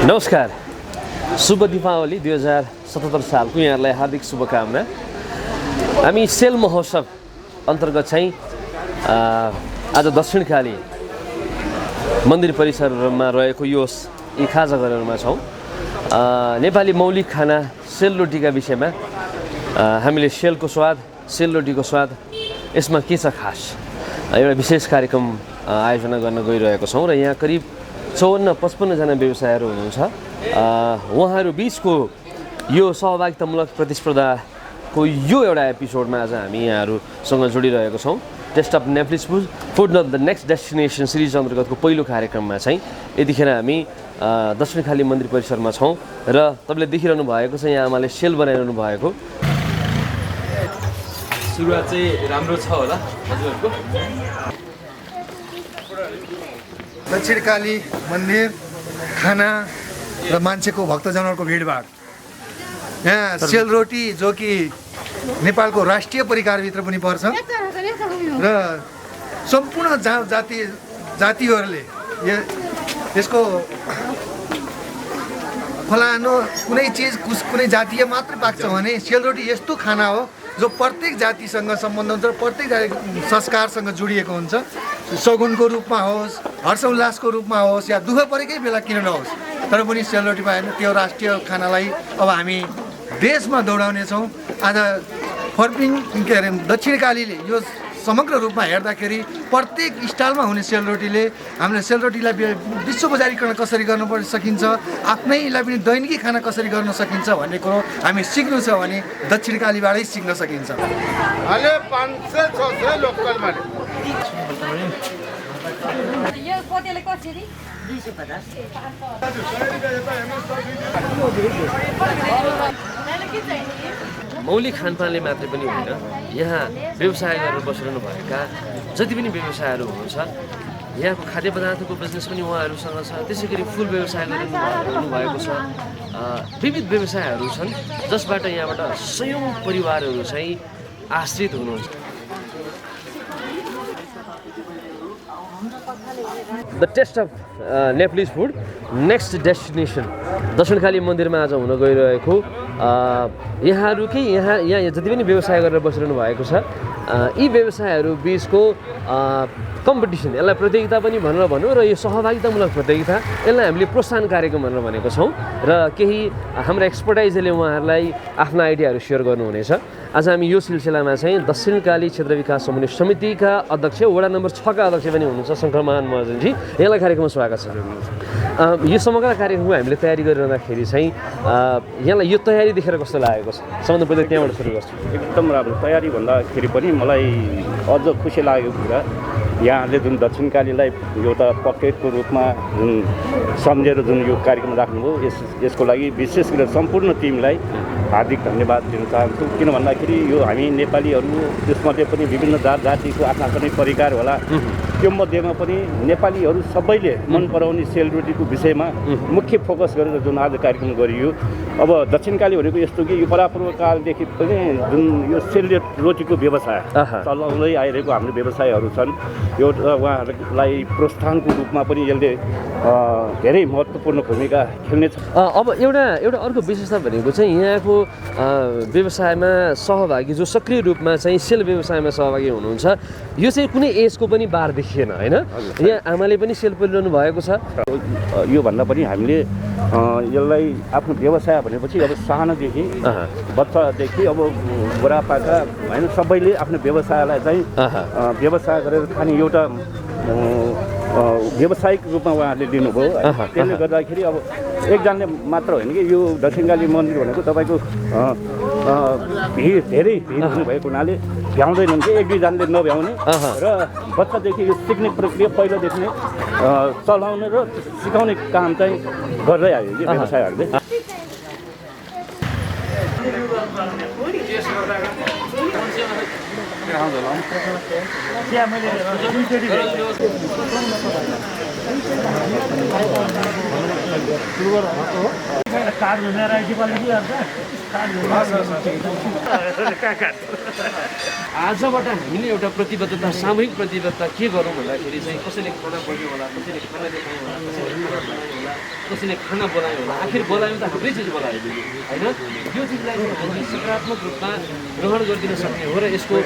नमस्कार, शुभ दीपावली 2077 सालको यहाँलाई हार्दिक शुभकामना। हामी सेल महोत्सव अन्तर्गत चाहिँ आज दक्षिणकाली मन्दिर परिसरमा रहेको यो यी खाजा घरहरूमा छौँ। नेपाली मौलिक खाना सेलरोटीका विषयमा हामीले सेलको स्वाद, सेलरोटीको स्वाद यसमा के छ खास, एउटा विशेष कार्यक्रम आयोजना गर्न गइरहेको छौँ र यहाँ करिब 54-55 जना व्यवसायहरू हुनुहुन्छ। उहाँहरू बिचको यो सहभागितामूलक प्रतिस्पर्धाको यो एउटा एपिसोडमा आज हामी यहाँहरूसँग जोडिरहेको छौँ। Taste of Nepalese food the next destination series अन्तर्गतको पहिलो कार्यक्रममा चाहिँ यतिखेर हामी दक्षिणकाली मन्दिर परिसरमा छौँ र तपाईँले देखिरहनु भएको छ यहाँ आमाले सेल बनाइरहनु भएको। सुरुवात चाहिँ राम्रो छ होला हजुरहरूको? दक्षिणकाली मन्दिर, खाना र मान्छेको भक्तजनहरूको भिडभाड। यहाँ सेलरोटी जो कि नेपालको राष्ट्रिय परिकारभित्र पनि पर्छ र सम्पूर्ण जातिहरूले यसको फलानु कुनै चिज कुनै जातीय मात्र पाक्छ भने सेलरोटी यस्तो खाना हो जो प्रत्येक जातिसँग सम्बन्ध हुन्छ, प्रत्येक संस्कारसँग जोडिएको हुन्छ। सगुनको रूपमा होस्, हर्षोल्लासको रूपमा होस् या दुःख परेकै बेला किन नहोस्, तर पनि सेलरोटी पाएन त्यो राष्ट्रिय खानालाई अब हामी देशमा दौडाउनेछौँ। आज फर्पिङ के अरे दक्षिणकालीले यो समग्र रूपमा हेर्दाखेरि प्रत्येक स्टाइलमा हुने सेलरोटीले हामीले सेलरोटीलाई विश्व बजारीकरण कसरी गर्न सकिन्छ, आफ्नैलाई पनि दैनिकी खाना कसरी गर्न सकिन्छ भन्ने कुरो हामी सिक्नु छ भने दक्षिणकालीबाटै सिक्न सकिन्छ। अहिले 500-600 लोकलमा यो पोतेले कसरी 250 मौलिक खानपानले मात्रै पनि होइन, यहाँ व्यवसाय गरेर बसिरहनु भएका जति पनि व्यवसायहरू हुनुहुन्छ, यहाँको खाद्य पदार्थको बिजनेस पनि उहाँहरूसँग छ। त्यसै गरी फुल व्यवसाय गरिरहनु भएको छ। विविध व्यवसायहरू छन् जसबाट यहाँबाट सयौँ परिवारहरू चाहिँ आश्रित हुनुहुन्छ। The taste of Nepalese food next destination Dakshinkali मन्दिरमा आज हुन गइरहेको यहाँहरूकै यहाँ जति पनि व्यवसाय गरेर बसिरहनु भएको छ, यी व्यवसायहरू बिचको कम्पिटिसन, यसलाई प्रतियोगिता पनि भनेर भनौँ र यो सहभागितामूलक प्रतियोगिता, यसलाई हामीले प्रोत्साहन कार्यक्रम भनेर भनेको छौँ र केही हाम्रा एक्सपर्टाइजले उहाँहरूलाई आफ्ना आइडियाहरू सेयर गर्नुहुनेछ। आज हामी यो सिलसिलामा चाहिँ दक्षिणकाली क्षेत्र विकास समन्वय समितिका अध्यक्ष, वडा नम्बर 6 का अध्यक्ष पनि हुनुहुन्छ शङ्करमान महर्जनजी, यहाँलाई कार्यक्रममा स्वागत छ। यो समग्र कार्यक्रमको हामीले तयारी गरिरहँदाखेरि चाहिँ यहाँलाई यो तयारी देखेर कस्तो लागेको छ? सबभन्दा पहिला त्यहाँबाट सुरु गर्छु। एकदम राम्रो तयारी भन्दाखेरि पनि मलाई अझ खुसी लागेको कुरा यहाँले जुन दक्षिणकालीलाई एउटा पकेटको रूपमा जुन सम्झेर जुन यो कार्यक्रम राख्नुभयो, यसको लागि विशेष गरेर सम्पूर्ण टिमलाई हार्दिक धन्यवाद दिन चाहन्छु। किन भन्दाखेरि यो हामी नेपालीहरू त्यसमध्ये पनि विभिन्न जातिको आफ्नै परिकार होला, त्यो मध्येमा पनि नेपालीहरू सबैले मन पराउने सेलरोटीको विषयमा मुख्य फोकस गरेर जुन आज कार्यक्रम गरियो। अब दक्षिणकाली भनेको यस्तो कि यो परापूर्व कालदेखि पनि जुन यो सेलरोटीको व्यवसाय चलाउँदै आइरहेको हाम्रो व्यवसायहरू छन्, यो उहाँहरूलाई प्रोत्साहनको रूपमा पनि यसले धेरै महत्त्वपूर्ण भूमिका खेल्नेछ। अब एउटा अर्को विशेषता भनेको चाहिँ यहाँको व्यवसायमा सहभागी जो सक्रिय रूपमा चाहिँ सेल व्यवसायमा सहभागी हुनुहुन्छ, यो चाहिँ कुनै एजको पनि बार देखिएन होइन? यहाँ आमाले पनि सेल पोलिरहनु भएको छ। यो भन्दा पनि हामीले यसलाई आफ्नो व्यवसाय भनेपछि अब सानोदेखि बच्चादेखि अब बुढापाका होइन सबैले आफ्नो व्यवसायलाई चाहिँ व्यवसाय गरेर खाने एउटा व्यावसायिक रूपमा उहाँहरूले लिनुभयो। त्यसले गर्दाखेरि अब एकजनाले मात्र होइन कि यो दक्षिणकाली मन्दिर भनेको तपाईँको धेरै भिड हुनुभएको हुनाले भ्याउँदैनन् कि एक दुईजनाले नभ्याउने र बच्चादेखि यो सिक्ने प्रक्रिया पहिलादेखि नै चलाउने र सिकाउने काम चाहिँ गर्दै आयो यो व्यवसायहरूले। आजबाट हामीले एउटा प्रतिबद्धता सामूहिक प्रतिबद्धता के गरौँ भन्दाखेरि चाहिँ कसैले खाना बोल्यो होला, कसैले खाना देखायो होला, कसैले खाना बनायो होला, कसैले खाना बोलायो होला। आखिर बोलायो त हाम्रै चिज बोलायो होइन। यो चिजलाई चाहिँ हामीले सकारात्मक रूपमा ग्रहण गरिदिन सक्ने हो र यसको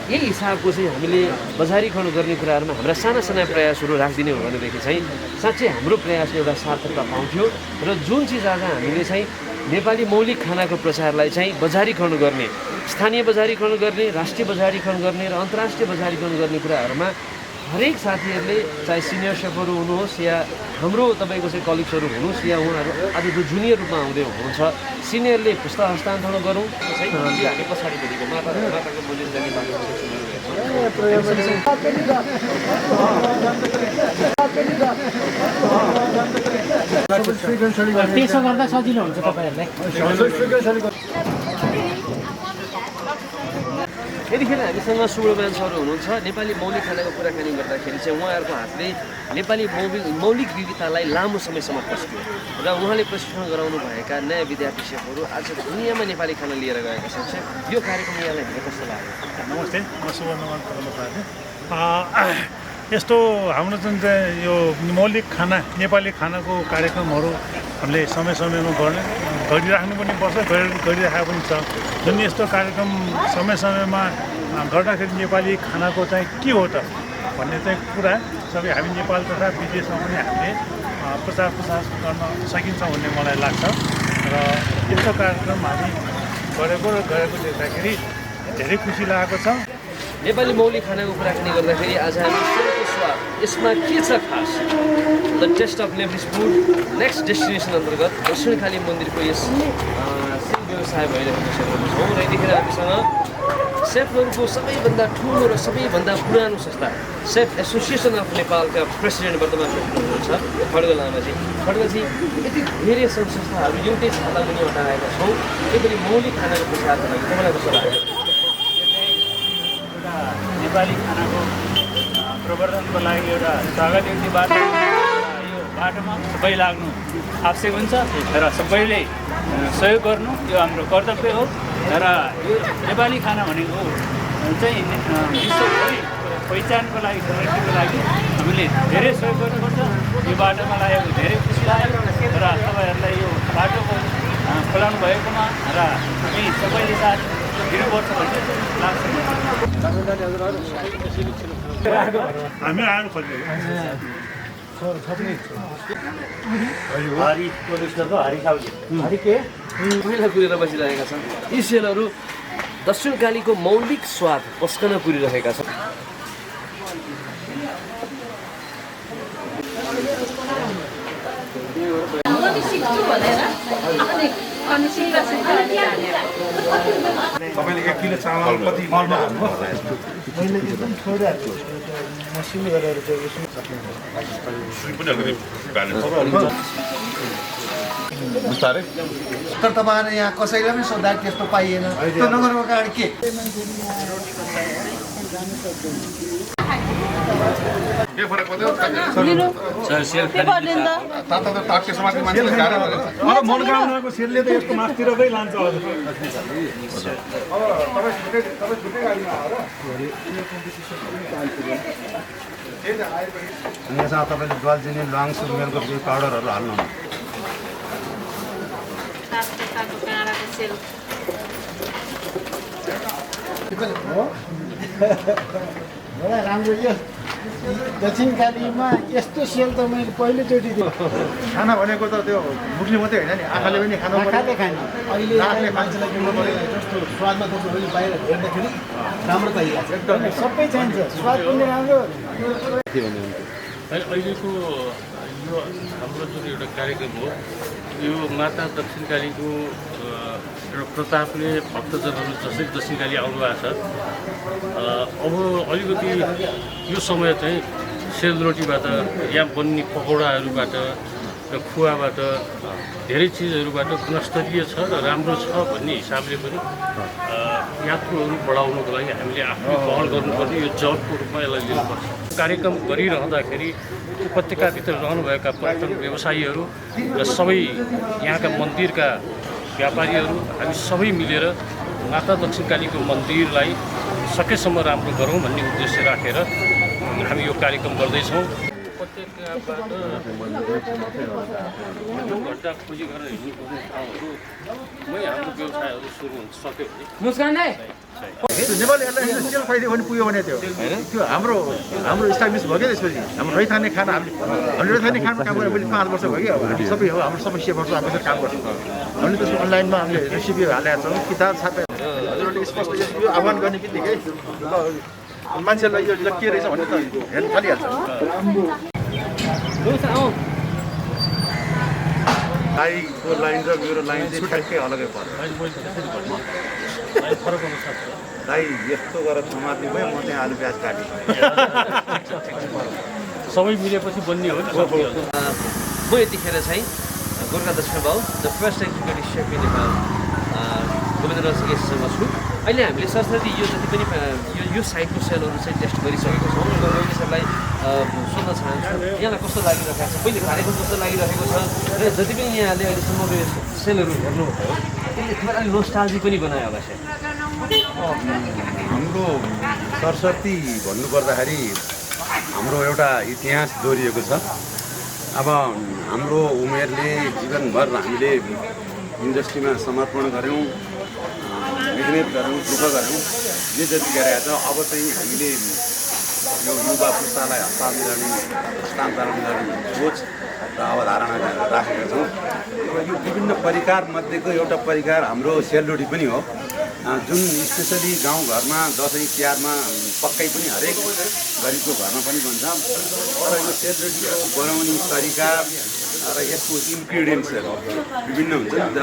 यही हिसाबको चाहिँ हामीले बजारीकरण गर्ने कुराहरूमा हाम्रा साना साना प्रयासहरू राखिदिने हो भनेदेखि चाहिँ साँच्चै हाम्रो प्रयासले एउटा सार्थकता पाउँथ्यो र जुन चिज आज हामीले चाहिँ नेपाली मौलिक खानाको प्रचारलाई चाहिँ बजारीकरण गर्ने, स्थानीय बजारीकरण गर्ने, राष्ट्रिय बजारीकरण गर्ने र अन्तर्राष्ट्रिय बजारीकरण गर्ने कुराहरूमा हरेक साथीहरूले चाहे सिनियर सेफहरू हुनुहोस् या हाम्रो तपाईँको चाहिँ कलिग्सहरू हुनुहोस् या उहाँहरू आज जो जुनियर रूपमा आउँदै हुनुहुन्छ सिनियरले पुस्ता हस्तान्तरण गरौँ हामी पछाडिपट्टिको माताको बोली जाने त्यसो गर्दा सजिलो हुन्छ तपाईँहरूलाई। यतिखेर हामीसँग सुब्रमण्यम सरहरू हुनुहुन्छ। नेपाली मौलिक खानाको कुराकानी गर्दाखेरि चाहिँ उहाँहरूको हातले नेपाली मौलिक विविधतालाई लामो समयसम्म पस्क्यो र उहाँले प्रशिक्षण गराउनु भएका नयाँ विद्यार्थी सेफहरू आज दुनियाँमा नेपाली खाना लिएर गएका छन्। यो कार्यक्रम यहाँलाई हेरेर कस्तो लाग्यो? नमस्ते, म सुब्रमण्यम पार्ने। यस्तो हाम्रो जुन चाहिँ यो मौलिक खाना नेपाली खानाको कार्यक्रमहरू हामीले समय समयमा गरिराख्नु पनि पर्छ, गरिराखेको पनि छ। जुन यस्तो कार्यक्रम समय समयमा गर्दाखेरि नेपाली खानाको चाहिँ के हो त भन्ने चाहिँ कुरा सबै हामी नेपाल तथा विदेशमा पनि हामीले प्रचार प्रसार गर्न सकिन्छ भन्ने मलाई लाग्छ र यस्तो कार्यक्रम हामी गरेको देख्दाखेरि धेरै खुसी लागेको छ। नेपाली मौलिक खानाको कुराकानी गर्दाखेरि आज हामी सेलको स्वाद यसमा के छ खास the taste of Nepalese food next destination अन्तर्गत दक्षिणकाली मन्दिरको यस सेल व्यवसाय भइरहेको क्षेत्रमा छौँ र यतिखेर हामीसँग सेफहरूको सबैभन्दा ठुलो र सबैभन्दा पुरानो संस्था सेफ एसोसिएसन अफ नेपालका प्रेसिडेन्ट वर्तमानमा हुनुहुन्छ खड्ग लामाजी। खड्गजी, यति धेरै सङ्घ संस्थाहरू एउटै छाता मुनि हटाएका छौँ, त्यो पनि मौलिक खानाको प्रचारको लागि तपाईँलाई कस्तो लाग्यो? नेपाली खानाको प्रवर्धनको लागि एउटा स्वागत योग्य बाटो, यो बाटोमा सबै लाग्नु आवश्यक हुन्छ र सबैले सहयोग गर्नु यो हाम्रो कर्तव्य हो र यो नेपाली खाना भनेको चाहिँ विश्वभरि पहिचानको लागि, समृद्धिको लागि हामीले धेरै सहयोग गर्नुपर्छ। यो बाटोमा लागेको धेरै खुसी लाग्यो र तपाईँहरूलाई यो बाटोको खोलाउनु भएकोमा र हामी सबैले साथ दिनुपर्छ भन्ने लाग्छ। हामी आएर खोज्छौँ। पहिला कुरेर बसिरहेका छन्। यी सेलहरू दक्षिणकालीको मौलिक स्वाद पस्कन कुरिरहेका छन्। तपाईँले 1 किलो चामल कति मलमा हाल्नु? मैले एकदम छोडिरहेको छु, मसिनो गरेर चाहिँ तर तपाईँले यहाँ कसैलाई पनि सोद्धा त्यस्तो पाइएन, त्यो नगर्नुको कारण के? मनोकामनाको सेलले त यस्तो मासतिरकै लान्छ। यसमा तपाईँले दालचिनी ल्वाङ सुर्मेलको पाउडरहरू हाल्नु। राम्रो यो दक्षिणकालीमा यस्तो सेल त मैले पहिलोचोटि देखेँ। खाना भनेको त त्यो मुखले मात्रै होइन नि, आँखाले पनि खानु आँखाले खाने अहिले नाकले मान्छेलाई किन्नु पऱ्यो। जस्तो स्वादमा तपाईँ बाहिर हेर्दाखेरि राम्रो पाइरहेको छ, एकदम सबै चाहिन्छ, स्वाद पनि राम्रो। अहिलेको यो हाम्रो जुन एउटा कार्यक्रम हो यो माता दक्षिणकालीको एउटा प्रतापले भक्तजनहरू जसरी दक्षिणकाली आउनुभएको छ। अब अलिकति यो समय चाहिँ सेलरोटीबाट या बन्ने पकौडाहरूबाट र खुवाबाट धेरै चिजहरूबाट गुणस्तरीय छ र राम्रो छ भन्ने हिसाबले पनि यात्रुहरू बढाउनको लागि हामीले आफै पहल गर्नुपर्ने यो जबको रूपमा यसलाई लिनुपर्छ। कार्यक्रम गरिरहँदाखेरि उपत्यकाभित्र रहनुभएका पर्यटन व्यवसायीहरू र सबै यहाँका मन्दिरका व्यापारीहरू हामी सबै मिलेर माता दक्षिणकालीको मन्दिरलाई सकेसम्म राम्रो गरौँ भन्ने उद्देश्य राखेर हामी यो कार्यक्रम गर्दैछौँ। उपत्यकाबाट घन्टा खोजी गरेर हिँड्नुपर्ने ठाउँहरूमै हाम्रो व्यवसायहरू सुरु हुन सक्यो भने नेपाली एयरलाइन्सले सेल फाइदियो भने पुग्यो भने त्यो हाम्रो इस्टाब्लिस भयो क्या। त्यसपछि हाम्रो रैथाने खाना हामीले रैथाने खानामा काम गरेर मैले 5 वर्ष भयो कि अब हामी सबै हो हाम्रो सबै सेवाहरू हामी काम गर्छौँ। हामीले त्यसको अनलाइनमा हामीले रेसिपी हालेका छौँ, किताब छापेर हजुरहरूले स्पष्ट यो आह्वान गर्ने बित्तिकै मान्छेलाई यो के रहेछ भने त हेर्न थालिहाल्छ। दाइको लाइन र मेरो लाइन चाहिँ ठ्याक्कै अलगै पर्छ। दाइ यस्तो गरेर समात्ने भयो, म चाहिँ आलु प्याज काटेँ। सबै मिलेपछि बन्ने हो नि। म यतिखेर चाहिँ Gorkha Dakshin Bahu the first executive chef in Nepal Govindraj गेस्टसँग छु। अहिले हामीले सरस्वती यो जति पनि यो साइटको सेलहरू चाहिँ टेस्ट गरिसकेको छौँ र सरलाई सोध्न चाहन्छु यहाँलाई कस्तो लागिरहेको छ, पहिले कार्यक्रम कस्तो लागिरहेको छ र जति पनि यहाँले अहिलेसम्म यो सेलहरू हेर्नुभयो त्यसले थोरै अलि नोस्टाल्जी पनि बनायो होला सायद। हाम्रो सरस्वती भन्नुपर्दाखेरि हाम्रो एउटा इतिहास दोहोरिएको छ। अब हाम्रो उमेरले जीवनभर हामीले इन्डस्ट्रीमा समर्पण गऱ्यौँ, मिहिनेत गऱ्यौँ, दुःख गऱ्यौँ, जे जति गरेका छ। अब चाहिँ हामीले यो युवा पुस्तालाई हस्तान्तरण गर्ने सोच र अवधारणा राखेका छौँ। यो विभिन्न परिकारमध्येको एउटा परिकार हाम्रो सेलरोटी पनि हो, जुन स्पेसली गाउँघरमा दसैँ तिहारमा पक्कै पनि हरेक गरिबको घरमा पनि बन्छ। तर यो सेलरोटी बनाउने तरिका र यसको इन्ग्रिडियन्ट्सहरू विभिन्न हुन्छ नि त।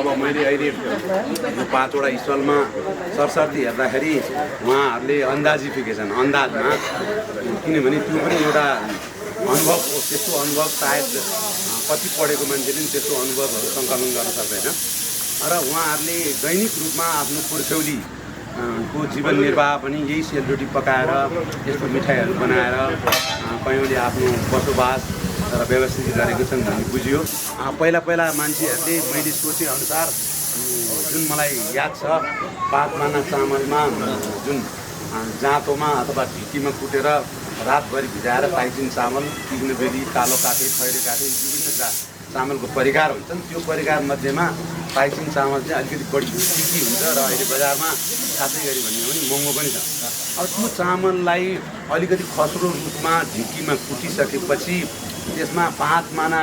अब मैले अहिले यो 5वटा स्टलमा सरस्वती हेर्दाखेरि उहाँहरूले अन्दाजिफिकेसन अन्दाजमा, किनभने त्यो पनि एउटा अनुभव हो। त्यस्तो अनुभव सायद कति पढेको मान्छेले पनि त्यस्तो अनुभवहरू सङ्कलन गर्न सक्दैन। र उहाँहरूले दैनिक रूपमा आफ्नो पुर्ख्यौली को जीवन निर्वाह पनि यही सेलरोटी पकाएर यस्तो मिठाईहरू बनाएर कयौँले आफ्नो बसोबास र व्यवस्थित गरेको छन् भन्ने बुझियो। पहिला मान्छेहरूले मैले सोचेअनुसार जुन मलाई याद छ 5 माना चामलमा जुन जाँतोमा अथवा ढिकीमा कुटेर रातभरि भिजाएर ताइचिन चामल, तिग्नबेली, कालो काठे, खैरे काठे विभिन्न चामलको परिकार हुन्छन्। त्यो परिकार मध्येमा ताइचिन चामल चाहिँ अलिकति बढी टिकी हुन्छ र अहिले बजारमा खासै गरी भन्ने हो भने महँगो पनि छ। अब त्यो चामललाई अलिकति खस्रो रूपमा ढिकीमा कुटिसकेपछि त्यसमा 5 माना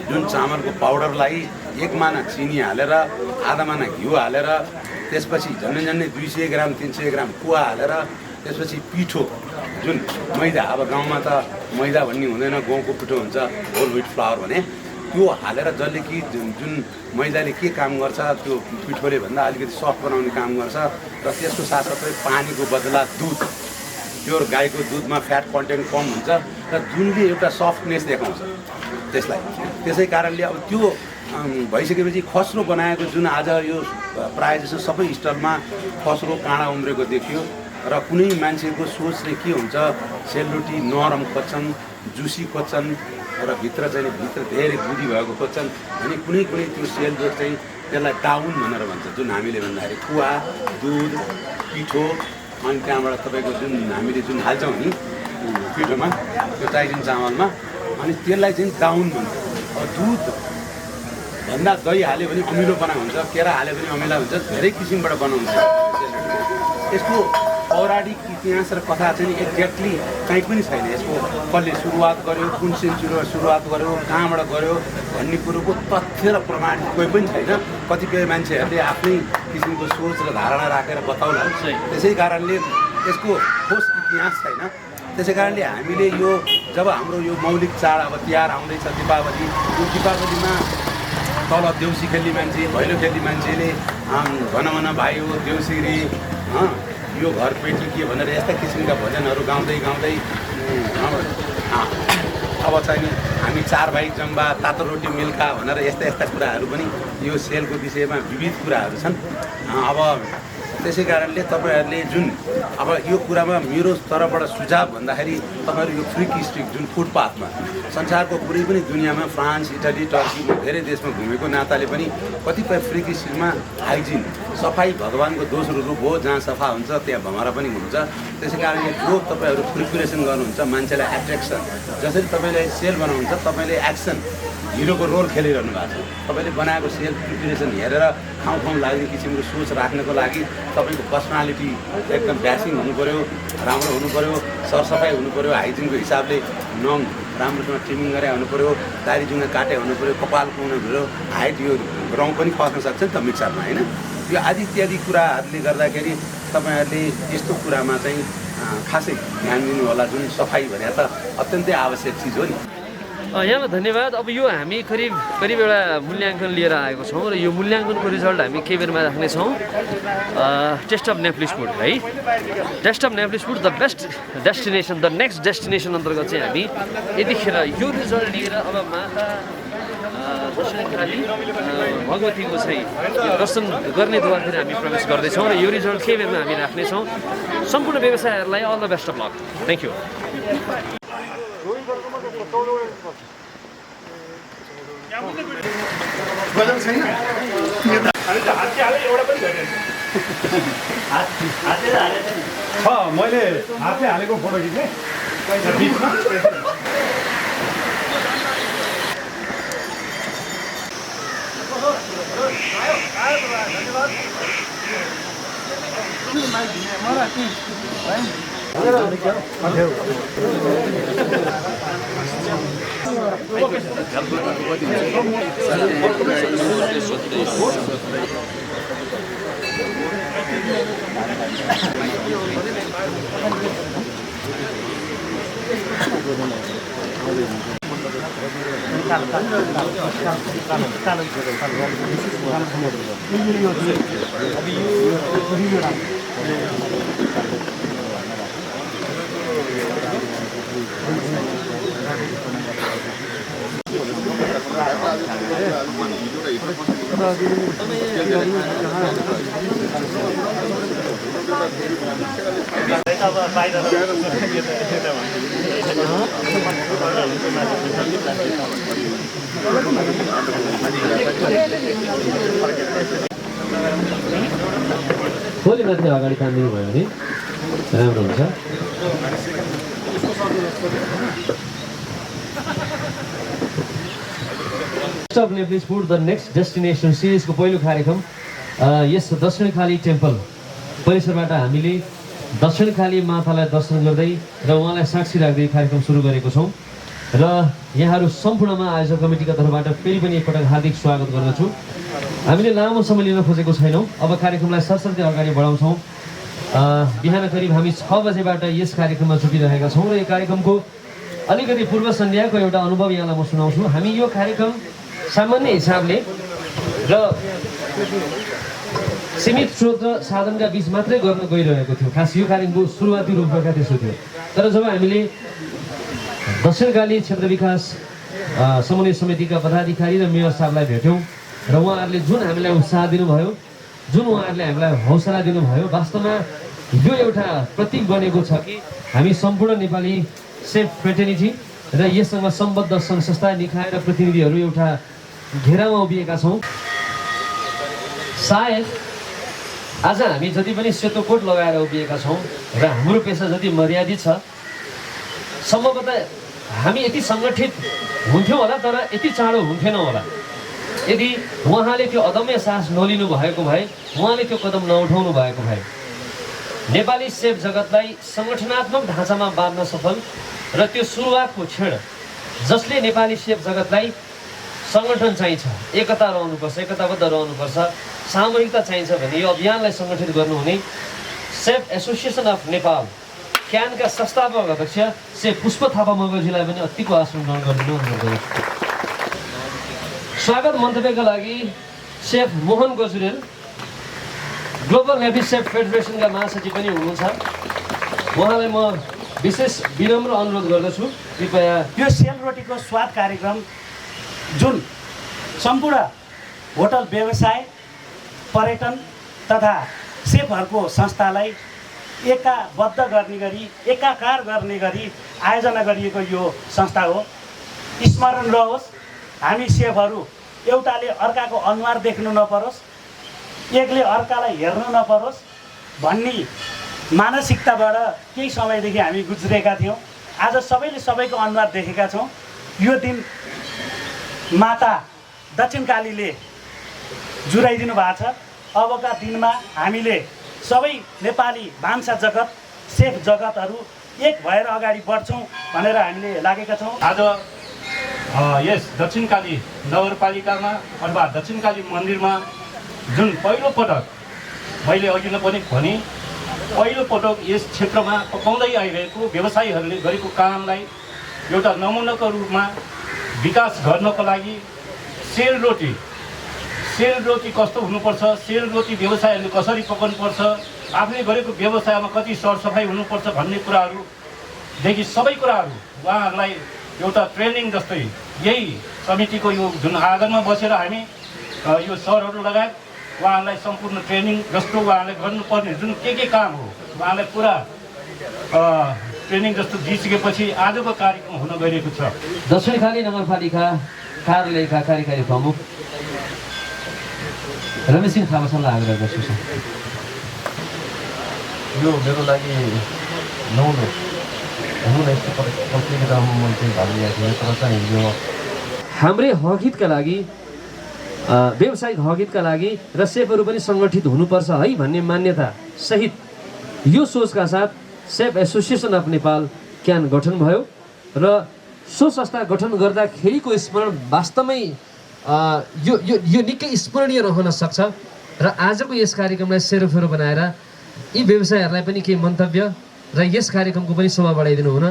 जुन चामलको पाउडरलाई 1 माना चिनी हालेर आधा माना घिउ हालेर त्यसपछि झन्डै 200 ग्राम 300 ग्राम कुवा हालेर त्यसपछि पिठो जुन मैदा, अब गाउँमा त मैदा भन्ने हुँदैन, गहुँको पिठो हुन्छ, होल व्हिट फ्लावर भने, त्यो हालेर जसले कि जुन मैदाले के काम गर्छ त्यो पिठोले भन्दा अलिकति सफ्ट बनाउने काम गर्छ। र त्यसको साथसाथै पानीको बदला दुध, प्योर गाईको दुधमा फ्याट कन्टेन्ट कम हुन्छ र जुनले एउटा सफ्टनेस देखाउँछ त्यसलाई। त्यसै कारणले अब त्यो भइसकेपछि खस्रो बनाएको जुन आज यो प्रायः जसो सबै स्टलमा खस्रो काँडा उम्रेको देखियो। र कुनै मान्छेको सोच चाहिँ के हुन्छ, सेलरोटी नरम खोज्छन्, जुसी खोज्छन् र भित्र धेरै बुद्धि भएको खोज्छन् भने कुनै त्यो सेलरोटी चाहिँ त्यसलाई डाउन भनेर भन्छ। जुन हामीले भन्दाखेरि कुवा, दुध, पिठो, अनि त्यहाँबाट तपाईँको जुन हामीले जुन हाल्छौँ नि पिठोमा त्यो ताइचिन चामलमा, अनि त्यसलाई चाहिँ डाउन भन्छ। दुध भन्दा दही हाल्यो भने अमिलोपना हुन्छ, केरा हाल्यो भने अमिला हुन्छ, धेरै किसिमबाट बनाउँछ। यसको पौराणिक इतिहास र कथा चाहिँ एक्ज्याक्टली कहीँ पनि छैन। यसको कसले सुरुवात गर्यो, कुन सेन्चुरीमा सुरुवात गर्यो, कहाँबाट गर्यो भन्ने कुरोको तथ्य र प्रमाण कोही पनि छैन। कतिपय मान्छेहरूले आफ्नै किसिमको सोच र धारणा राखेर बताउला। त्यसै कारणले यसको ठोस इतिहास छैन। त्यसै कारणले हामीले यो जब हाम्रो यो मौलिक चाड अब तिहार आउँदैछ दीपावली, यो दीपावलीमा तल देउसी खेल्ने मान्छे, भैलो खेल्ने मान्छेले भन भाइ हो देउसिरी, यो घर पेटी के भनेर यस्ता किसिमका भजनहरू गाउँदै अब चाहिँ नि हामी 4 भाइ जम्बा, तातो रोटी मिल्का भनेर यस्ता यस्ता कुराहरू पनि यो सेलको विषयमा विविध कुराहरू छन्। अब त्यसै कारणले तपाईँहरूले जुन अब यो कुरामा मेरो तर्फबाट सुझाव भन्दाखेरि तपाईँहरू यो फ्रिकी स्ट्रिट जुन फुटपाथमा संसारको कुनै पनि दुनियाँमा फ्रान्स, इटली, टर्की धेरै देशमा घुमेको नाताले पनि कतिपय फ्रिकी स्ट्रिटमा हाइजिन सफाइ भगवान्को दोस्रो रूप हो। जहाँ सफा हुन्छ त्यहाँ भमरा पनि हुन्छ। त्यसै कारणले जो तपाईँहरू प्रिपरेसन गर्नुहुन्छ मान्छेलाई एट्र्याक्सन, जसरी तपाईँले सेल बनाउनुहुन्छ तपाईँले एक्सन हिरोको रोल खेलिरहनु भएको छ। तपाईँले बनाएको सेल प्रिपरेसन हेरेर ठाउँ ठाउँ लाग्ने किसिमको सोच राख्नको लागि तपाईँको पर्सनालिटी एकदम ब्यासिङ हुनु पऱ्यो, राम्रो हुनु पऱ्यो, सरसफाइ हुनु पऱ्यो, हाइजिनको हिसाबले नङ राम्रोसँग ट्रिमिङ गरे हुनु पऱ्यो, दारी जुङ्गा काटे हुनु पऱ्यो, कपाल कुहाउनु पऱ्यो, हाइट यो रौँ पनि खस्न सक्छ नि त मिक्सरमा होइन। यो आदि इत्यादि कुराहरूले गर्दाखेरि तपाईँहरूले यस्तो कुरामा चाहिँ खासै ध्यान दिनु होला। जुन सफाइ भने त अत्यन्तै आवश्यक चिज हो नि। यहाँलाई धन्यवाद। अब यो हामी करिब एउटा मूल्याङ्कन लिएर आएको छौँ र यो मूल्याङ्कनको रिजल्ट हामी केही बेरमा राख्नेछौँ। टेस्ट अफ नेप्लिस फुड है, taste of Nepalese food the best destination, the next destination अन्तर्गत चाहिँ हामी यतिखेर यो रिजल्ट लिएर अब माता दक्षिणकाली भगवतीको चाहिँ दर्शन गर्ने द्वारतिर हामी प्रवेश गर्दैछौँ र यो रिजल्ट केही बेरमा हामी राख्नेछौँ। सम्पूर्ण व्यवसायहरूलाई all the best of luck. Thank you. गजल छैन मैले हातले हालेको फोटो खिचेँ खोली मात्रै अगाडि तानिदिनु भयो भने राम्रो हुन्छ। Taste of Nepalese food the next destination सिरिजको पहिलो कार्यक्रम यस दक्षिणकाली टेम्पल परिसरबाट हामीले दक्षिणकाली मातालाई दर्शन गर्दै र उहाँलाई साक्षी राख्दै कार्यक्रम सुरु गरेको छौँ र यहाँहरू सम्पूर्णमा आयोजक कमिटीका तर्फबाट फेरि पनि एकपटक हार्दिक स्वागत गर्दछु। हामीले लामो समय लिन खोजेको छैनौँ, अब कार्यक्रमलाई सरसर्ती अगाडि बढाउँछौँ। बिहान करिब हामी 6 बजेबाट यस कार्यक्रममा छुटिरहेका छौँ र यो कार्यक्रमको अलिकति पूर्व सन्ध्याको एउटा अनुभव यहाँलाई म सुनाउँछु। हामी यो कार्यक्रम सामान्य हिसाबले र सीमित स्रोत र साधनका बिच मात्रै गर्न गइरहेको थियो। खास यो कार्यक्रमको सुरुवाती रूपरेखा त्यसो थियो। तर जब हामीले दक्षिणकाली क्षेत्र विकास समन्वय समितिका पदाधिकारी र मेयर साहबलाई भेट्यौँ र उहाँहरूले जुन हामीलाई उत्साह दिनुभयो, जुन उहाँहरूले हामीलाई हौसला दिनुभयो, वास्तवमा यो एउटा प्रतीक बनेको छ कि हामी सम्पूर्ण नेपाली सेफ फ्रेटर्निटी र यससँग सम्बद्ध सङ्घ संस्था, निकाय र प्रतिनिधिहरू एउटा घेरामा उभिएका छौँ। सायद आज हामी जति पनि सेतो कोट लगाएर उभिएका छौँ र हाम्रो पेसा जति मर्यादित छ, सम्भवतः हामी यति सङ्गठित हुन्थ्यौँ होला तर यति चाँडो हुन्थेनौँ होला यदि उहाँले त्यो अदम्य साहस नलिनु भएको भए, उहाँले त्यो कदम नउठाउनु भएको भए। नेपाली सेफ जगतलाई सङ्गठनात्मक ढाँचामा बाँध्न सफल र त्यो सुरुवातको क्षण जसले नेपाली सेफ जगतलाई सङ्गठन चाहिन्छ, एकता रहनुपर्छ, एकताबद्ध रहनुपर्छ, सामूहिकता चाहिन्छ भने यो अभियानलाई सङ्गठित गर्नुहुने सेफ एसोसिएसन अफ नेपाल क्यानका संस्थापक अध्यक्ष श्री पुष्प थापा मगर्जीलाई पनि अतिको आसन ग्रहण गरिदिनु अनुरोध गर्छु। स्वागत मन्तव्यका लागि chef Mohan Gajurel, global Nepalese chef फेडरेसनका महासचिव पनि हुनुहुन्छ। उहाँलाई म विशेष विनम्र अनुरोध गर्दछु कृपया यो सेलरोटीको स्वाद कार्यक्रम जुन सम्पूर्ण होटल व्यवसाय पर्यटन तथा सेफहरूको संस्थालाई एकाबद्ध गर्ने गरी एकाकार गर्ने गरी आयोजना गरिएको यो संस्था हो। स्मरण रहोस्, हामी सेफहरू एउटाले अर्काको अनुहार देख्नु नपरोस्, एकले अर्कालाई हेर्नु नपरोस् भन्ने मानसिकताबाट केही समयदेखि हामी गुज्रेका थियौँ। आज सबैले सबैको अनुहार देखेका छौँ। यो दिन माता दक्षिणकालीले जुराइदिनु भएको छ। अबका दिनमा हामीले सबै नेपाली भान्सा जगत सेफ जगतहरू एक भएर अगाडि बढ्छौँ भनेर हामीले लागेका छौँ। आज यस दक्षिणकाली नगरपालिकामा अथवा दक्षिणकाली मन्दिरमा जुन पहिलो पटक मैले अघि नै पनि भने पहिलो पटक यस क्षेत्रमा पकाउँदै आइरहेको व्यवसायीहरूले गरेको कामलाई एउटा नमुनाको रूपमा विकास गर्नको लागि सेलरोटी कस्तो हुनुपर्छ, सेलरोटी व्यवसायहरूले कसरी पकाउनुपर्छ, आफूले गरेको व्यवसायमा कति सरसफाइ हुनुपर्छ भन्ने कुराहरूदेखि सबै कुराहरू उहाँहरूलाई एउटा ट्रेनिङ जस्तै यही समितिको यो जुन आँगनमा बसेर हामी यो सरहरू लगायत उहाँहरूलाई सम्पूर्ण ट्रेनिङ जस्तो उहाँहरूले गर्नुपर्ने जुन के काम हो उहाँलाई पुरा ट्रेनिङ जस्तो दिइसकेपछि आजको कार्यक्रम हुन गइरहेको छ। दक्षिणकाली नगरपालिका कार्यालयका कार्यकारी प्रमुख रमेश सिंह थापासनलाई आग्रह गर्छु। यो मेरो लागि नौलो यस्तो प्रतियोगितामा म चाहिँ भाग लिएको थिएँ, तर चाहिँ यो हाम्रै हकहितका लागि व्यावसायिक हकहितका लागि र सेफहरू पनि सङ्गठित हुनुपर्छ है भन्ने मान्यता सहित यो सोचका साथ safe association of Nepal can गठन भयो र सो संस्था गठन गर्दाखेरिको स्मरण वास्तवमै यो निकै स्मरणीय रहन सक्छ र आजको यस कार्यक्रमलाई सेरोफेरो बनाएर यी व्यवसायहरूलाई पनि केही मन्तव्य र यस कार्यक्रमको पनि शोभा बढाइदिनु हुन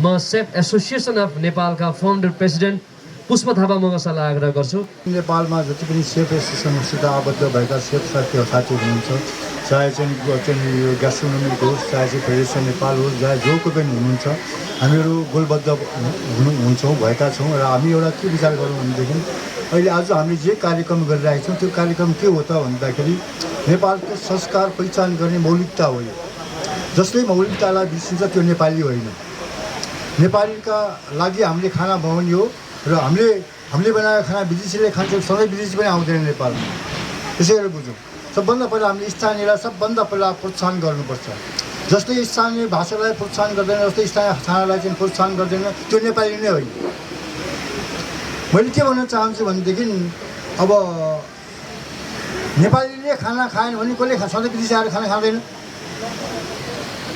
म सेफ एसोसिएसन अफ नेपालका फाउन्डर प्रेसिडेन्ट पुष्प थापा मगरलाई आग्रह गर्छु। नेपालमा जति पनि सेफ एसोसिएसनसित आबद्ध भएका सेफ साथीहरू हुनुहुन्छ, चाहे चाहिँ यो ग्यास्ट्रोनोमिक होस्, चाहे चाहिँ फेडरेसन नेपाल होस्, चाहे जोको पनि हुनुहुन्छ, हामीहरू गोलबद्ध भएका छौँ र हामी एउटा के विचार गरौँ भनेदेखि अहिले आज हामीले जे कार्यक्रम गरिरहेका छौँ त्यो कार्यक्रम के हो त भन्दाखेरि नेपालको संस्कार पहिचान गर्ने मौलिकता हो। यो जसले मौलिकतालाई बिर्सिन्छ त्यो नेपाली होइन। नेपालीका लागि हामीले खाना बनाउने हो र हामीले बनाएको खाना विदेशीले खान्छ, सधैँ विदेशी पनि आउँदैन नेपालमा। त्यसै गरी बुझौँ, सबभन्दा पहिला हामीले स्थानीयलाई सबभन्दा पहिला प्रोत्साहन गर्नुपर्छ। जसले स्थानीय भाषालाई प्रोत्साहन गर्दैन, जस्तै स्थानीय खानालाई चाहिँ प्रोत्साहन गर्दैन, त्यो नेपाली नै होइन। मैले के भन्न चाहन्छु भनेदेखि अब नेपालीले खाना खाएन भने कसले सधैँ विदेशी आएर खाना खाँदैन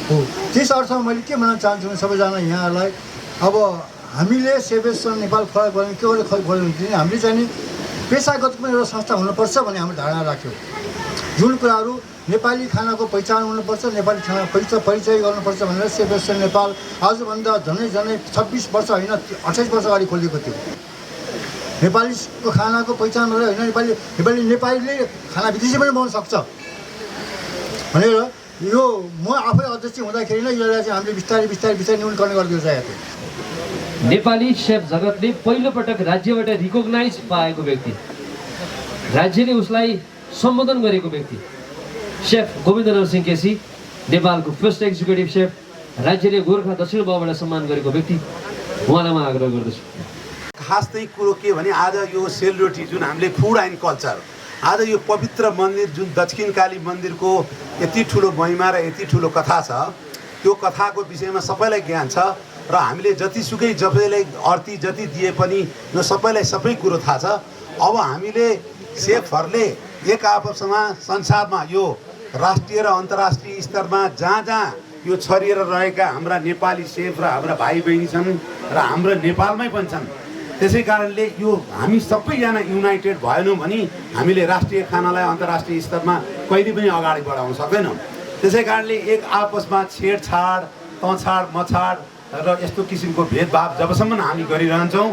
हो। त्यस अर्थमा मैले के भन्न चाहन्छु भने सबैजना यहाँहरूलाई अब हामीले सेफ एसोसिएसन नेपाल खडा गर्ने के गर्दै खोज्यो भने हामीले चाहिँ पेसागत पनि एउटा संस्था हुनुपर्छ भन्ने हाम्रो धारणा राख्यौँ। जुन कुराहरू नेपाली खानाको पहिचान हुनुपर्छ, नेपाली खाना परिचय गर्नुपर्छ भनेर सेफ एसोसिएसन नेपाल आजभन्दा झनै 26 वर्ष होइन 28 वर्ष अगाडि खोलिएको थियो। नेपालीको खानाको पहिचान गरेर होइन नेपालीले खाना विदेशी पनि बनाउन सक्छ भनेर यो म आफै अध्यक्ष हुँदाखेरि नै यसलाई चाहिँ हामीले बिस्तारै न्यूनीकरण गरिदिएको चाहिएको थियो। नेपाली सेफ जगतले पहिलोपटक राज्यबाट रिकग्नाइज पाएको व्यक्ति, राज्यले उसलाई सम्बोधन गरेको व्यक्ति सेफ गोविन्द नरसिंह केसी, नेपालको फर्स्ट एक्जिक्युटिभ सेफ, राज्यले गोर्खा दक्षिण बाहुबाट सम्मान गरेको व्यक्ति, उहाँलाई म आग्रह गर्दछु। खास चाहिँ कुरो के भने आज यो सेलरोटी जुन हामीले फुड एन्ड कल्चर, आज यो पवित्र मन्दिर जुन दक्षिणकाली मन्दिरको यति ठुलो महिमा र यति ठुलो कथा छ, त्यो कथाको विषयमा सबैलाई ज्ञान छ र हामीले जतिसुकै सबैलाई आरती जति दिए पनि यो सबैलाई सबै कुरो थाहा छ। अब हामीले सेफहरूले एक आपसमा संसारमा यो राष्ट्रिय र अन्तर्राष्ट्रिय स्तरमा जहाँ यो छरिएर रहेका हाम्रा नेपाली सेफ र हाम्रा भाइ बहिनी छन् र हाम्रो नेपालमै पनि छन्। त्यसै कारणले यो हामी सबैजना युनाइटेड भएनौँ भने हामीले राष्ट्रिय खानालाई अन्तर्राष्ट्रिय स्तरमा कहिले पनि अगाडि बढाउन सक्दैनौँ। त्यसै कारणले एक आपसमा छेडछाड तछाड मछाड र यस्तो किसिमको भेदभाव जबसम्म हामी गरिरहन्छौँ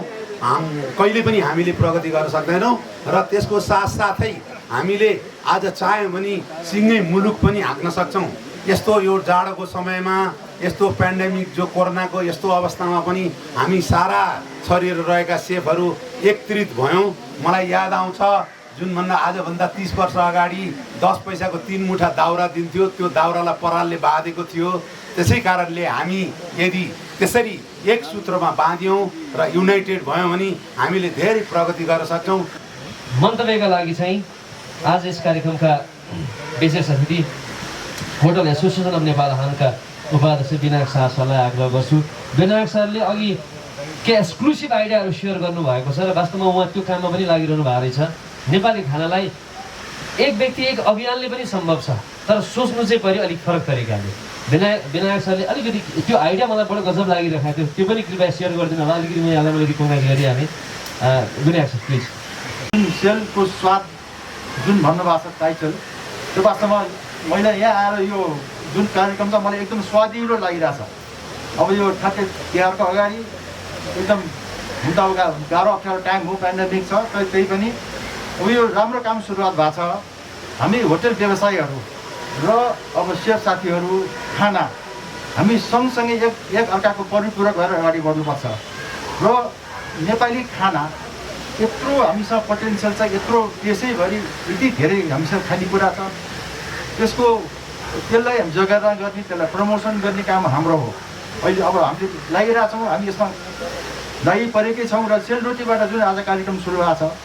कहिले पनि हामीले प्रगति गर्न सक्दैनौँ। र त्यसको साथसाथै हामीले आज चाह्यौँ भने सिँगै मुलुक पनि हाँक्न सक्छौँ। यस्तो यो जाडोको समयमा यस्तो पेन्डेमिक जो कोरोनाको यस्तो अवस्थामा पनि हामी सारा छरिएर रहेका सेफहरू एकत्रित भयौँ। मलाई याद आउँछ जुनभन्दा आजभन्दा 30 वर्ष अगाडि 10 पैसाको 3 मुठा दाउरा दिन्थ्यो, त्यो दाउरालाई परालले बाँधेको थियो। त्यसै कारणले हामी यदि त्यसरी एक सूत्रमा बाँध्यौँ र युनाइटेड भयौँ भने हामीले धेरै प्रगति गर्न सक्छौँ। मन्तव्यका लागि चाहिँ आज यस कार्यक्रमका विशेष अतिथि होटल एसोसिएसन अफ नेपाल हानका उपाध्यक्ष विनायक शाह सरलाई आग्रह गर्छु। विनायक सरले अघि के एक्सक्लुसिभ आइडियाहरू सेयर गर्नुभएको छ र वास्तवमा उहाँ त्यो काममा पनि लागिरहनु भएको रहेछ। नेपाली खानालाई एक व्यक्ति एक अभियानले पनि सम्भव छ, तर सोच्नु चाहिँ पऱ्यो अलिक फरक तरिकाले। विनायक सरले अलिकति त्यो आइडिया मलाई बडो गजब लागिरहेको थियो, त्यो पनि कृपया सेयर गरिदिनु होला। अलिकति म यहाँलाई मैले रिकमेन्ड गरिहालेँ। Vinayak sir please. सेलको स्वाद जुन भन्नुभएको छ टाइटल, त्यो वास्तवमा मैले यहाँ आएर यो जुन कार्यक्रम छ मलाई एकदम स्वादिलो लागिरहेछ। अब यो ठ्याक्कै तिहारको अगाडि एकदम हुन त गाह्रो अप्ठ्यारो टाइम हो, पेन्डेमिक छ, तर त्यही पनि अब यो राम्रो काम सुरुवात भएको छ। हामी होटल व्यवसायीहरू र अब सेफ साथीहरू खाना हामी सँगसँगै एक अर्काको परिपूरक भएर अगाडि बढ्नुपर्छ। र नेपाली खाना यत्रो हामीसँग पोटेन्सियल छ, यत्रो देशैभरि यति धेरै हामीसँग खानेकुरा छ, त्यसलाई हामी जगेर्ना गर्ने, त्यसलाई प्रमोसन गर्ने काम हाम्रो हो। अहिले अब हामीले लागिरहेछौँ, हामी यसमा लागिपरेकै छौँ र सेलरोटीबाट जुन आज कार्यक्रम सुरु भएको छ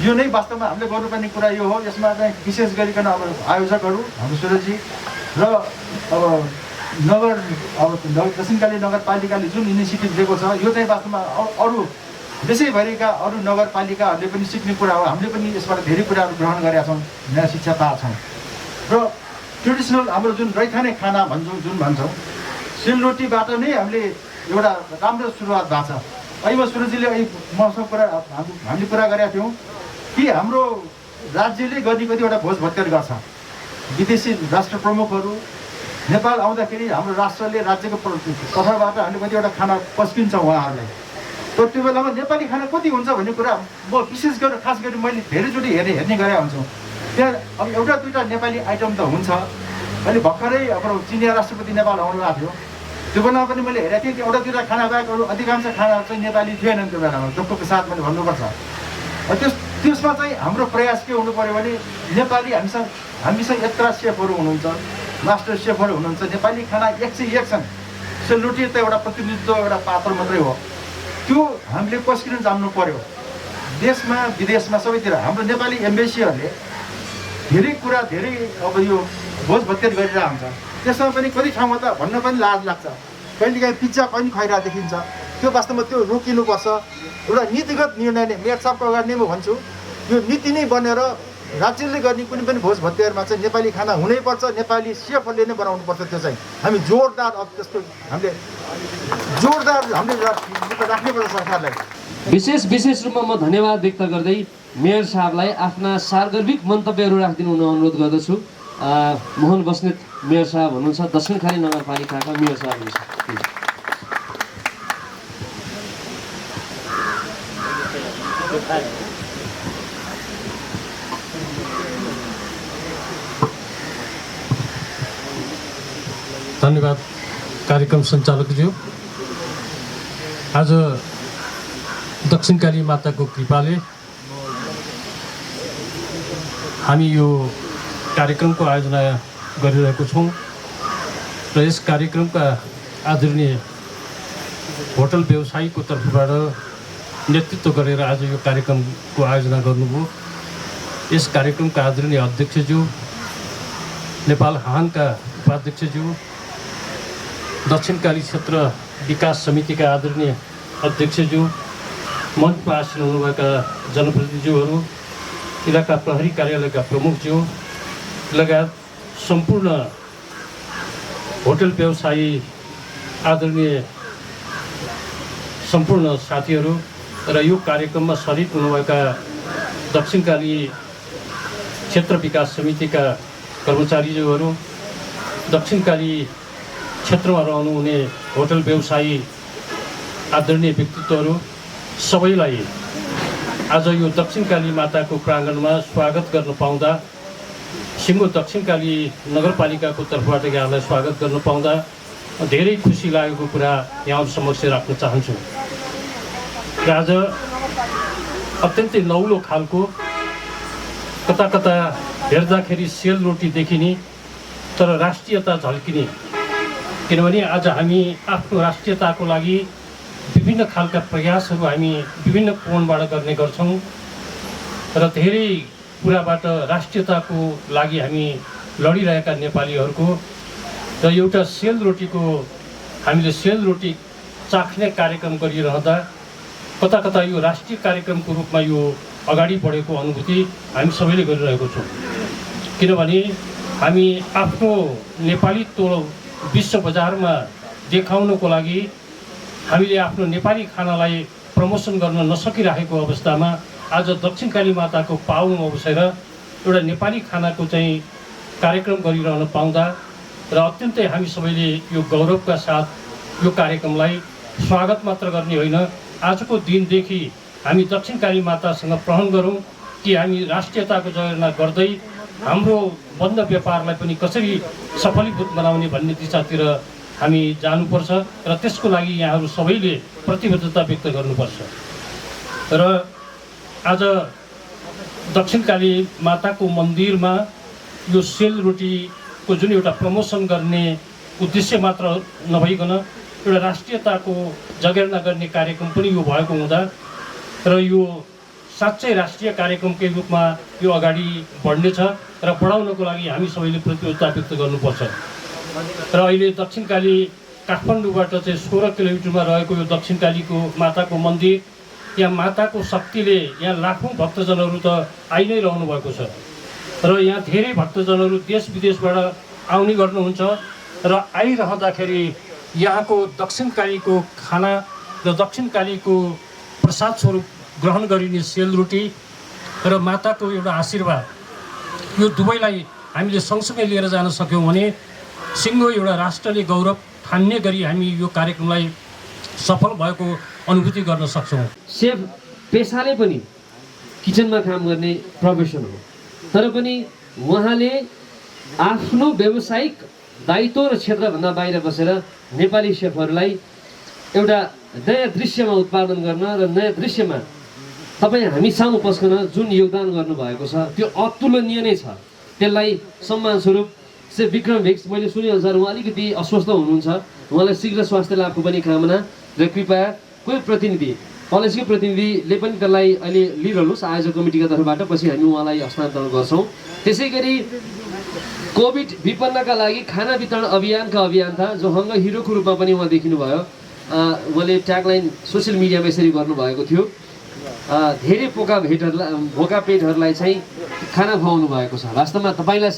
यो नै वास्तवमा हामीले गर्नुपर्ने कुरा यो हो। यसमा चाहिँ विशेष गरिकन अब आयोजकहरू हाम्रो सुरजी र अब दक्षिणकाली नगरपालिकाले जुन इनिसिएटिभ दिएको छ यो चाहिँ वास्तवमा अरू देशैभरिका अरू नगरपालिकाहरूले पनि सिक्ने कुरा हो। हामीले पनि यसबाट धेरै कुराहरू ग्रहण गरेका छौँ, नयाँ शिक्षा पाएका छौँ। र ट्रेडिसनल हाम्रो जुन रैथाने खाना भन्छौँ सेलरोटीबाट नै हामीले एउटा राम्रो सुरुवात भएको छ। अहिले सुरजीले अहिले मसँग हामीले कुरा गरेका थियौँ कि हाम्रो राज्यले गर्ने कतिवटा भोज भत्तेर गर्छ। विदेशी राष्ट्र प्रमुखहरू नेपाल आउँदाखेरि हाम्रो राष्ट्रले राज्यको तर्फबाट हामीले कतिवटा खाना पस्किन्छ उहाँहरूलाई। तर त्यो बेलामा नेपाली खाना कति हुन्छ भन्ने कुरा म विशेष गरेर खास गरी मैले धेरैचोटि हेर्ने गरेका हुन्छु। त्यहाँ अब एउटा दुईवटा नेपाली आइटम त हुन्छ। अहिले भर्खरै अब चिनिया राष्ट्रपति नेपाल आउनुभएको थियो, त्यो बेलामा पनि मैले हेरेको थिएँ। एउटा दुईवटा खाना बाहेक अरू अधिकांश खाना चाहिँ नेपाली थिएनन् त्यो बेलामा, दुःखको साथ मैले भन्नुपर्छ। त्यसमा चाहिँ हाम्रो प्रयास के हुनु पऱ्यो भने नेपाली हामीसँग यत्रा सेफहरू हुनुहुन्छ, मास्टर सेफहरू हुनुहुन्छ, नेपाली खाना 101 छन्। सेलरोटी त एउटा प्रतिनिधित्व एउटा पात्र मात्रै हो, त्यो हामीले पस्किन जान्नु पर्यो। देशमा विदेशमा सबैतिर हाम्रो नेपाली एम्बेसीहरूले धेरै कुरा धेरै अब यो भोज भत्तेर गरिरहेको हुन्छ। त्यसमा पनि कति ठाउँमा त भन्न पनि लाज लाग्छ, कहिलेकाहीँ पिज्जा पनि खुवाइरहेको देखिन्छ। त्यो वास्तवमा त्यो रोकिनुपर्छ। एउटा नीतिगत निर्णय नै मेयर साहबको अगाडि नै म भन्छु, यो नीति नै बनेर राज्यले गर्ने कुनै पनि भोज भत्तेरमा चाहिँ नेपाली खाना हुनैपर्छ, नेपाली सेफहरूले नै बनाउनुपर्छ। त्यो चाहिँ हामी जोरदार अब त्यस्तो हामीले राख्नुपर्छ सरकारलाई। विशेष रूपमा म धन्यवाद व्यक्त गर्दै मेयर साहबलाई आफ्ना सार्वजनिक मन्तव्यहरू राखिदिनु हुन अनुरोध गर्दछु। मोहन बस्नेत मेयर साहब हुनुहुन्छ, दक्षिणकाली नगरपालिकाका मेयर साहब हुनुहुन्छ। धन्यवाद कार्यक्रम सञ्चालकज्यू। आज दक्षिणकाली माताको कृपाले हामी यो कार्यक्रमको आयोजना गरिरहेको छौँ र यस कार्यक्रमका आदरणीय होटल व्यवसायीको तर्फबाट नेतृत्व गरेर आज यो कार्यक्रमको आयोजना गर्नुभयो। यस कार्यक्रमका आदरणीय अध्यक्षज्यू, नेपाल हानका उपाध्यक्षज्यू, दक्षिणकाली क्षेत्र विकास समितिका आदरणीय अध्यक्षज्यू, मञ्चमा आसीन हुनुभएका जनप्रतिनिधिज्यूहरू, इलाका प्रहरी कार्यालयका प्रमुखज्यू लगायत सम्पूर्ण होटल व्यवसायी आदरणीय सम्पूर्ण साथीहरू र यो कार्यक्रममा सरिक हुनुभएका दक्षिणकाली क्षेत्र विकास समितिका कर्मचारीज्यूहरू, दक्षिणकाली क्षेत्रमा रहनुहुने होटल व्यवसायी आदरणीय व्यक्तित्वहरू सबैलाई आज यो दक्षिणकाली माताको प्राङ्गणमा स्वागत गर्न पाउँदा, सिङ्गो दक्षिणकाली नगरपालिकाको तर्फबाट यहाँलाई स्वागत गर्न पाउँदा धेरै खुसी लागेको कुरा यहाँ समक्ष राख्न चाहन्छु। र आज अत्यन्तै नौलो खालको कता कता हेर्दाखेरि सेलरोटी देखिने तर राष्ट्रियता झल्किने, किनभने आज हामी आफ्नो राष्ट्रियताको लागि विभिन्न खालका प्रयासहरू हामी विभिन्न कोणबाट गर्ने गर्छौँ र धेरै कुराबाट राष्ट्रियताको लागि हामी लडिरहेका नेपालीहरूको र एउटा सेलरोटीको हामीले सेलरोटी चाख्ने कार्यक्रम गरिरहँदा कता कता यो राष्ट्रिय कार्यक्रमको रूपमा यो अगाडि बढेको अनुभूति हामी सबैले गरिरहेको छौँ। किनभने हामी आफ्नो नेपालीत्व विश्व बजारमा देखाउनको लागि हामीले आफ्नो नेपाली खानालाई प्रमोसन गर्न नसकिरहेको अवस्थामा आज दक्षिणकाली माताको पाउमा बसेर एउटा नेपाली खानाको चाहिँ कार्यक्रम गरिरहन पाउँदा र अत्यन्तै हामी सबैले यो गौरवका साथ यो कार्यक्रमलाई स्वागत मात्र गर्ने होइन, आजको दिनदेखि हामी दक्षिणकाली मातासँग प्रण गरौँ कि हामी राष्ट्रियताको जगेर्ना गर्दै हाम्रो बन्द व्यापारलाई पनि कसरी सफलीभूत बनाउने भन्ने दिशातिर हामी जानुपर्छ र त्यसको लागि यहाँहरू सबैले प्रतिबद्धता व्यक्त गर्नुपर्छ। र आज दक्षिणकाली माताको मन्दिरमा यो सेलरोटीको जुन एउटा प्रमोसन गर्ने उद्देश्य मात्र नभइकन एउटा राष्ट्रियताको जगेर्ना गर्ने कार्यक्रम पनि यो भएको हुँदा र यो साँच्चै राष्ट्रिय कार्यक्रमकै रूपमा यो अगाडि बढ्नेछ र बढाउनको लागि हामी सबैले प्रतिबद्धता व्यक्त गर्नुपर्छ। र अहिले दक्षिणकाली काठमाडौँबाट चाहिँ 16 किलोमिटरमा रहेको यो दक्षिणकालीको माताको मन्दिर, यहाँ माताको शक्तिले यहाँ लाखौँ भक्तजनहरू त आइ नै रहनु भएको छ र यहाँ धेरै भक्तजनहरू देश विदेशबाट आउने गर्नुहुन्छ र आइरहँदाखेरि यहाँको दक्षिणकालीको खाना र दक्षिणकालीको प्रसाद स्वरूप ग्रहण गरिने सेलरोटी र माताको एउटा आशीर्वाद, यो दुवैलाई हामीले सँगसँगै लिएर जान सक्यौँ भने सिङ्गो एउटा राष्ट्रले गौरव ठान्ने गरी हामी यो कार्यक्रमलाई सफल भएको अनुभूति गर्न सक्छौँ। सेफ पेसाले पनि किचनमा काम गर्ने प्रोफेसन हो, तर पनि उहाँले आफ्नो व्यावसायिक दायित्व र क्षेत्रभन्दा बाहिर बसेर नेपाली सेफहरूलाई एउटा नयाँ दृश्यमा उत्पादन गर्न र नयाँ दृश्यमा तपाईँ हामी सामु पस्कन जुन योगदान गर्नुभएको छ त्यो अतुलनीय नै छ। त्यसलाई सम्मान स्वरूप श्री विक्रम भिक्स, मैले सुनिहाल्छु उहाँ अलिकति अस्वस्थ हुनुहुन्छ, उहाँलाई शीघ्र स्वास्थ्य लाभको पनि कामना र कृपया कोही प्रतिनिधि कलेजकै प्रतिनिधिले पनि त्यसलाई अहिले लिइरहनुहोस् आयोजक कमिटीका तर्फबाट, पछि हामी उहाँलाई हस्तान्तरण गर्छौँ। त्यसै गरी कोभिड विपन्नका लागि खाना वितरण अभियानका अभियन्ता जो हङ्ग हिरोको रूपमा पनि उहाँ देखिनुभयो, उहाँले ट्यागलाइन सोसियल मिडियामा यसरी गर्नुभएको थियो, धेरै भोका पेटहरूलाई चाहिँ खाना खुवाउनु भएको छ। वास्तवमा तपाईँलाई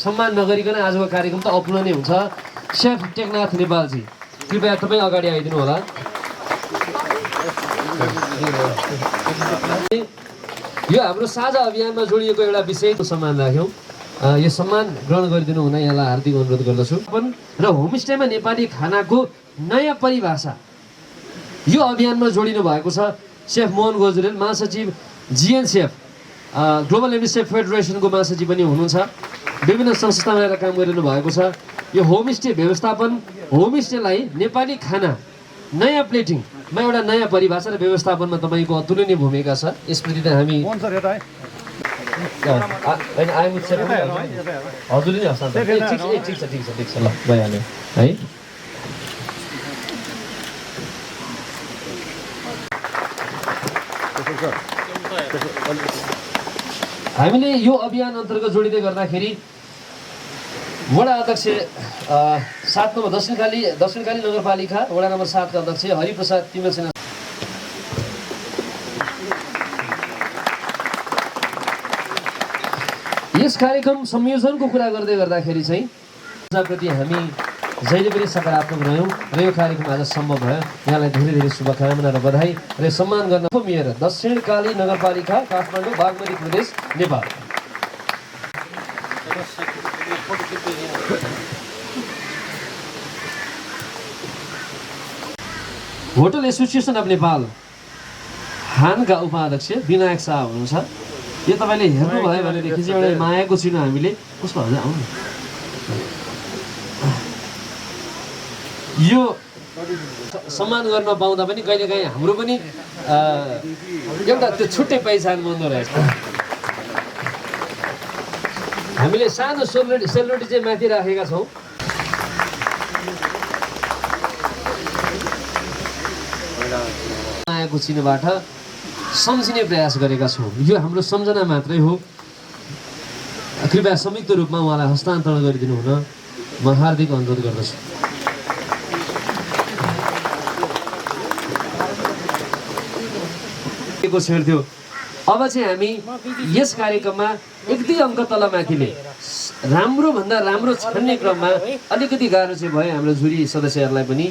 सम्मान नगरिकन आजको कार्यक्रम त अपूर्ण नै हुन्छ। सेफ टेकनाथ नेपालजी, कृपया तपाईँ अगाडि आइदिनु होला। यो हाम्रो साझा अभियानमा जोडिएको एउटा विषयको सम्मान राख्यौँ, यो सम्मान ग्रहण गरिदिनु हुन यहाँलाई हार्दिक अनुरोध गर्दछु। र होमस्टेमा नेपाली खानाको नयाँ परिभाषा यो अभियानमा जोडिनु भएको छ। सेफ मोहन गजुरेल, महासचिव जिएन सेफ, ग्लोबल एमडी सेफ फेडरेसनको महासचिव पनि हुनुहुन्छ, विभिन्न संस्थामा रहेर काम गरिरहनु भएको छ। यो होमस्टे व्यवस्थापन, होमस्टेलाई नेपाली खाना नयाँ प्लेटिङमा एउटा नयाँ परिभाषा र व्यवस्थापनमा तपाईँको अतुलनीय भूमिका छ। यसप्रति त हामी हजुरले नै हस्तान्तरण ठिक छ ल भइहाल्यो है। हामीले यो अभियान अन्तर्गत जोडिँदै गर्दाखेरि वडा अध्यक्ष 7 नम्बर दक्षिणकाली नगरपालिका वडा नम्बर 7 का अध्यक्ष हरिप्रसाद तिमल सेना, यस कार्यक्रम संयोजनको कुरा गर्दै गर्दाखेरि चाहिँ प्रति हामी जहिले पनि सकारात्मक रह्यौँ र यो कार्यक्रम आज सम्भव भयो। यहाँलाई धेरै धेरै शुभकामना र बधाई र सम्मान गर्न मेयर दक्षिणकाली नगरपालिका काठमाडौँ बागमती प्रदेश Nepal. Hotel association of Nepal हानका उपाध्यक्ष विनायक शाह हुनुहुन्छ। यो तपाईँले हेर्नुभयो भनेदेखि चाहिँ एउटा मायाको चिनो हामीले कसको हजुर आउनु यो सम्मान गर्न पाउँदा पनि कहिलेकाहीँ हाम्रो पनि एउटा त्यो छुट्टै पहिचान बन्दो रहेछ। हामीले सानो सेलरोटी चाहिँ माथि राखेका छौँ। आएको चिनबाट सम्झिने प्रयास गरेका छौँ। यो हाम्रो सम्झना मात्रै हो। कृपया संयुक्त रूपमा उहाँलाई हस्तान्तरण गरिदिनु हुन म हार्दिक अनुरोध गर्दछु। छेड्थ्यो। अब चाहिँ हामी यस कार्यक्रममा एक दुई अङ्क तल माथिले राम्रो भन्दा राम्रो छान्ने क्रममा अलिकति गाह्रो चाहिँ भयो हाम्रो जुरी सदस्यहरूलाई पनि।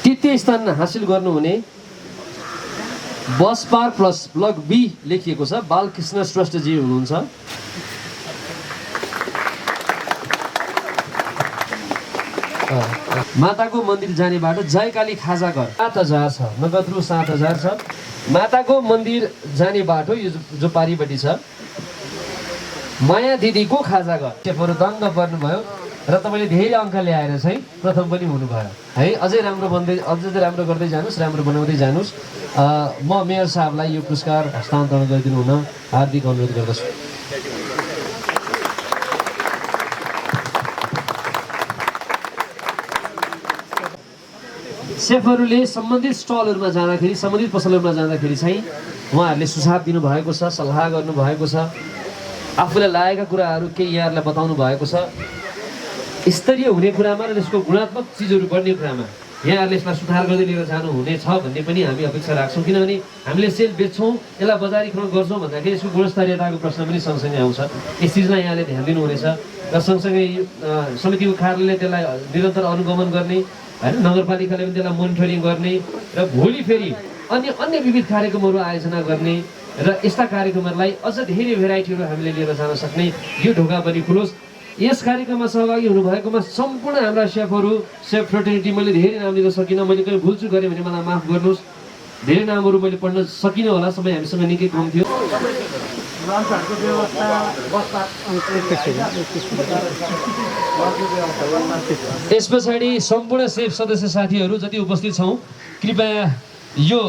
तृतीय स्थान हासिल गर्नुहुने bus park plus block B लेखिएको छ, बालकृष्ण श्रेष्ठजी हुनुहुन्छ। माताको मन्दिर जाने बाटो जयकाली खाजा घर 7000 छ, नगद रु 7000 छ। माताको मन्दिर जाने बाटो यो जो पारिपट्टि छ माया दिदीको खाजा घर। टेपहरू दङ्ग पर्नुभयो र तपाईँले धेरै अङ्क ल्याएर चाहिँ प्रथम पनि हुनुभयो है। अझै राम्रो गर्दै जानुहोस्, राम्रो बनाउँदै जानुहोस्। म मेयर साहबलाई यो पुरस्कार हस्तान्तरण गरिदिनु हुन हार्दिक अनुरोध गर्दछु। सेफहरूले सम्बन्धित स्टलहरूमा जाँदाखेरि, सम्बन्धित पसलहरूमा जाँदाखेरि चाहिँ उहाँहरूले सुझाव दिनुभएको छ, सल्लाह गर्नुभएको छ, आफूलाई लागेका कुराहरू केही यहाँहरूलाई बताउनु भएको छ। स्तरीय हुने कुरामा र यसको गुणात्मक चिजहरू बढ्ने कुरामा यहाँहरूले यसलाई सुधार गर्दै लिएर जानुहुनेछ भन्ने पनि हामी अपेक्षा राख्छौँ। किनभने हामीले सेल बेच्छौँ, यसलाई बजारीकरण गर्छौँ भन्दाखेरि यसको गुणस्तरीयताको प्रश्न पनि सँगसँगै आउँछ। यस चिजलाई यहाँले ध्यान दिनुहुनेछ र सँगसँगै समितिको कार्यालयले त्यसलाई निरन्तर अनुगमन गर्ने होइन, नगरपालिकाले पनि त्यसलाई मोनिटरिङ गर्ने र भोलि फेरि अन्य विविध कार्यक्रमहरू आयोजना गर्ने र यस्ता कार्यक्रमहरूलाई अझ धेरै भेराइटीहरू हामीले लिएर जान सक्ने यो ढोका पनि खुलोस्। यस कार्यक्रममा सहभागी हुनुभएकोमा सम्पूर्ण हाम्रा सेफहरू, सेफ फ्रेटर्निटी, मैले धेरै नाम लिन सकिनँ, मैले कहीँ भुलचुक गरेँ भने मलाई माफ गर्नुहोस्। धेरै नामहरू मैले पढ्न सकिनँ होला, समय हामीसँग निकै कम थियो। यस पछाडि सम्पूर्ण सेफ सदस्य साथीहरू जति उपस्थित छौँ, कृपया यो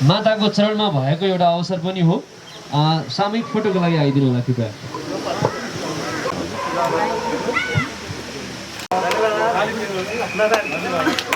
माताको चरणमा भएको एउटा अवसर पनि हो, सामूहिक फोटोको लागि आइदिनु होला कृपया। धन्यवाद।